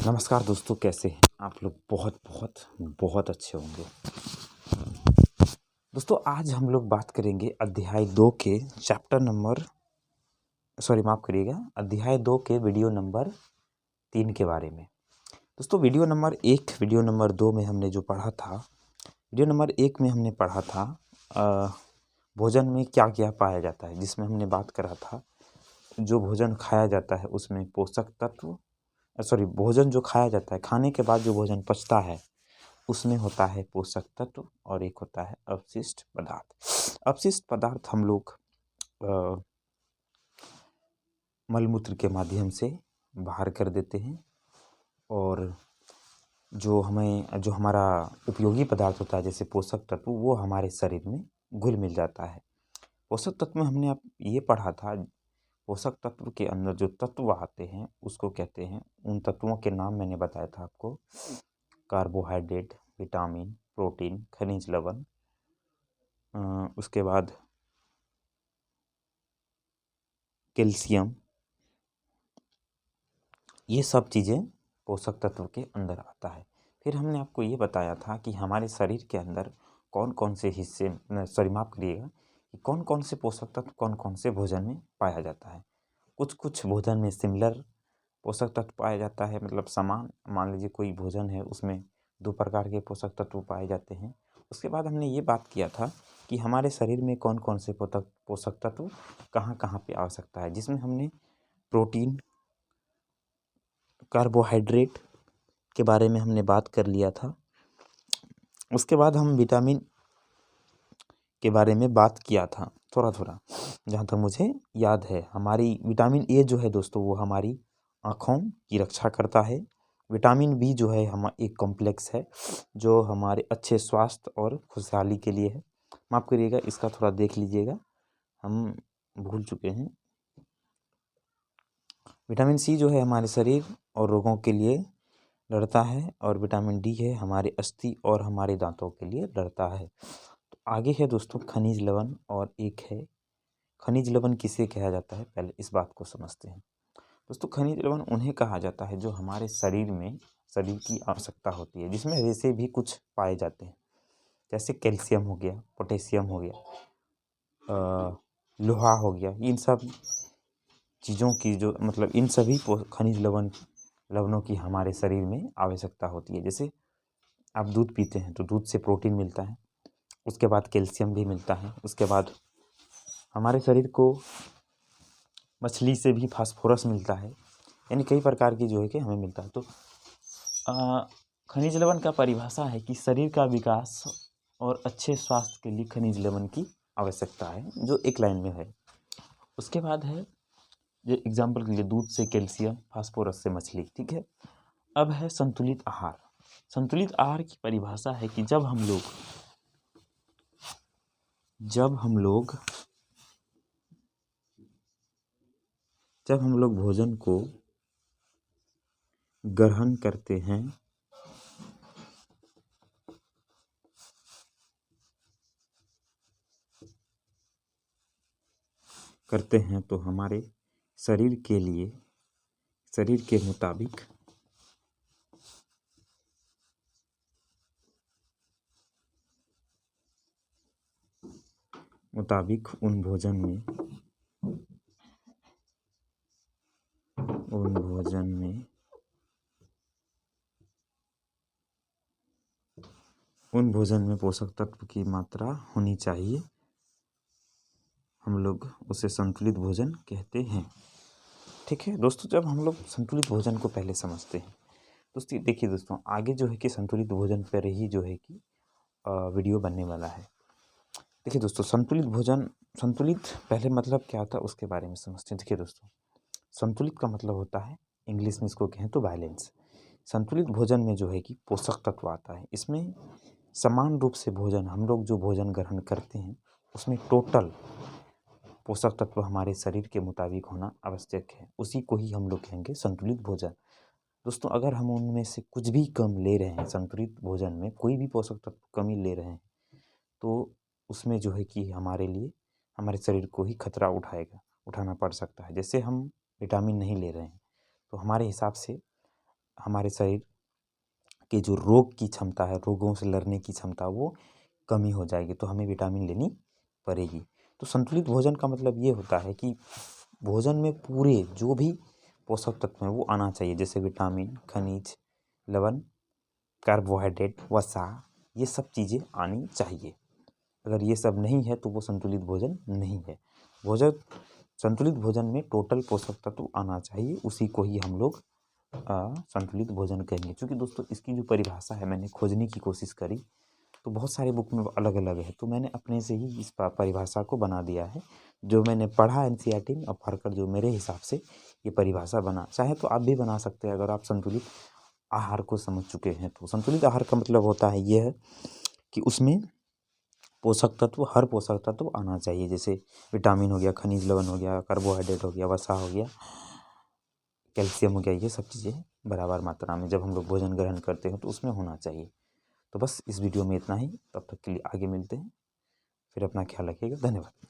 नमस्कार दोस्तों, कैसे हैं आप लोग? बहुत बहुत बहुत अच्छे होंगे। दोस्तों, आज हम लोग बात करेंगे अध्याय 2 के चैप्टर नंबर माफ़ करिएगा, अध्याय 2 के वीडियो नंबर 3 के बारे में। दोस्तों, वीडियो नंबर 1, वीडियो नंबर 2 में हमने जो पढ़ा था, वीडियो नंबर 1 में हमने पढ़ा था भोजन में क्या क्या पाया जाता है, जिसमें हमने बात करा था जो भोजन खाया जाता है उसमें पोषक तत्व भोजन जो खाया जाता है, खाने के बाद जो भोजन पचता है उसमें होता है पोषक तत्व और एक होता है अवशिष्ट पदार्थ। अवशिष्ट पदार्थ हम लोग मलमूत्र के माध्यम से बाहर कर देते हैं और जो हमारा उपयोगी पदार्थ होता है जैसे पोषक तत्व, वो हमारे शरीर में घुल मिल जाता है। पोषक तत्व में हमने अब ये पढ़ा था, पोषक तत्व के अंदर जो तत्व आते हैं उसको कहते हैं, उन तत्वों के नाम मैंने बताया था आपको, कार्बोहाइड्रेट, विटामिन, प्रोटीन, खनिज लवण, उसके बाद कैल्शियम, ये सब चीज़ें पोषक तत्व के अंदर आता है। फिर हमने आपको ये बताया था कि हमारे शरीर के अंदर कौन कौन से हिस्से माफ़ करिएगा, कि कौन कौन से पोषक तत्व कौन कौन से भोजन में पाया जाता है। कुछ कुछ भोजन में सिमिलर पोषक तत्व पाया जाता है, मतलब समान। मान लीजिए कोई भोजन है, उसमें 2 प्रकार के पोषक तत्व पाए जाते हैं। उसके बाद हमने ये बात किया था कि हमारे शरीर में कौन कौन से पोषक तत्व कहाँ कहाँ पे आवश्यकता है, जिसमें हमने प्रोटीन, कार्बोहाइड्रेट के बारे में हमने बात कर लिया था। उसके बाद हम विटामिन के बारे में बात किया था थोड़ा थोड़ा, जहाँ तक मुझे याद है। हमारी विटामिन ए जो है दोस्तों, वो हमारी आँखों की रक्षा करता है। विटामिन बी जो है एक कॉम्प्लेक्स है जो हमारे अच्छे स्वास्थ्य और खुशहाली के लिए है। माफ़ करिएगा, इसका थोड़ा देख लीजिएगा, हम भूल चुके हैं। विटामिन सी जो है हमारे शरीर और रोगों के लिए लड़ता है, और विटामिन डी है हमारे अस्थि और हमारे दांतों के लिए लड़ता है। तो आगे है दोस्तों खनिज लवण, और एक है खनिज लवण किसे कहा जाता है, पहले इस बात को समझते हैं। दोस्तों, खनिज लवण उन्हें कहा जाता है जो हमारे शरीर की आवश्यकता होती है, जिसमें वैसे भी कुछ पाए जाते हैं, जैसे कैल्शियम हो गया, पोटेशियम हो गया, लोहा हो गया। इन सब चीज़ों की जो मतलब इन सभी खनिज लवणों की हमारे शरीर में आवश्यकता होती है। जैसे आप दूध पीते हैं तो दूध से प्रोटीन मिलता है, उसके बाद कैल्शियम भी मिलता है, उसके बाद हमारे शरीर को मछली से भी फास्फोरस मिलता है, यानी कई प्रकार की जो है कि हमें मिलता है। तो खनिज लवण का परिभाषा है कि शरीर का विकास और अच्छे स्वास्थ्य के लिए खनिज लवण की आवश्यकता है, जो एक लाइन में है। उसके बाद है, जो एग्जाम्पल के लिए दूध से कैल्शियम, फास्फोरस से मछली, ठीक है। अब है संतुलित आहार। संतुलित आहार की परिभाषा है कि जब हम लोग भोजन को ग्रहण करते हैं तो हमारे शरीर के मुताबिक उन भोजन में पोषक तत्व की मात्रा होनी चाहिए। हम लोग उसे संतुलित भोजन कहते हैं, ठीक है दोस्तों। जब हम लोग संतुलित भोजन को पहले समझते हैं दोस्तों, देखिए दोस्तों, आगे जो है कि संतुलित भोजन पर ही जो है कि वीडियो बनने वाला है। देखिए दोस्तों, संतुलित पहले मतलब क्या था उसके बारे में समझते हैं। देखिए दोस्तों, संतुलित का मतलब होता है, इंग्लिश में इसको कहें तो बैलेंस। संतुलित भोजन में जो है कि पोषक तत्व आता है। इसमें समान रूप से हम लोग जो भोजन ग्रहण करते हैं उसमें टोटल पोषक तत्व हमारे शरीर के मुताबिक होना आवश्यक है, उसी को ही हम लोग कहेंगे संतुलित भोजन। दोस्तों, अगर हम उनमें से कुछ भी कम ले रहे हैं, संतुलित भोजन में कोई भी पोषक तत्व कमी ले रहे हैं, तो उसमें जो है कि हमारे शरीर को ही खतरा उठाना पड़ सकता है। जैसे हम विटामिन नहीं ले रहे हैं तो हमारे हिसाब से हमारे शरीर के जो रोग की क्षमता है, रोगों से लड़ने की क्षमता, वो कमी हो जाएगी, तो हमें विटामिन लेनी पड़ेगी। तो संतुलित भोजन का मतलब ये होता है कि भोजन में पूरे जो भी पोषक तत्व हैं वो आना चाहिए, जैसे विटामिन, खनिज, लवण, कार्बोहाइड्रेट, वसा, ये सब चीज़ें आनी चाहिए। अगर ये सब नहीं है तो वो संतुलित भोजन नहीं है। संतुलित भोजन में टोटल पोषक तत्व आना चाहिए, उसी को ही हम लोग संतुलित भोजन कहेंगे। क्योंकि दोस्तों इसकी जो परिभाषा है मैंने खोजने की कोशिश करी, तो बहुत सारे बुक में अलग अलग है, तो मैंने अपने से ही इस परिभाषा को बना दिया है, जो मैंने पढ़ा NCERT में और पढ़कर जो मेरे हिसाब से ये परिभाषा बना। चाहे तो आप भी बना सकते हैं अगर आप संतुलित आहार को समझ चुके हैं। तो संतुलित आहार का मतलब होता है ये है कि उसमें पोषक तत्व, हर पोषक तत्व आना चाहिए, जैसे विटामिन हो गया, खनिज लवण हो गया, कार्बोहाइड्रेट हो गया, वसा हो गया, कैल्शियम हो गया, ये सब चीज़ें बराबर मात्रा में जब हम लोग भोजन ग्रहण करते हैं तो उसमें होना चाहिए। तो बस इस वीडियो में इतना ही, तब तक के लिए आगे मिलते हैं, फिर अपना ख्याल रखिएगा। धन्यवाद।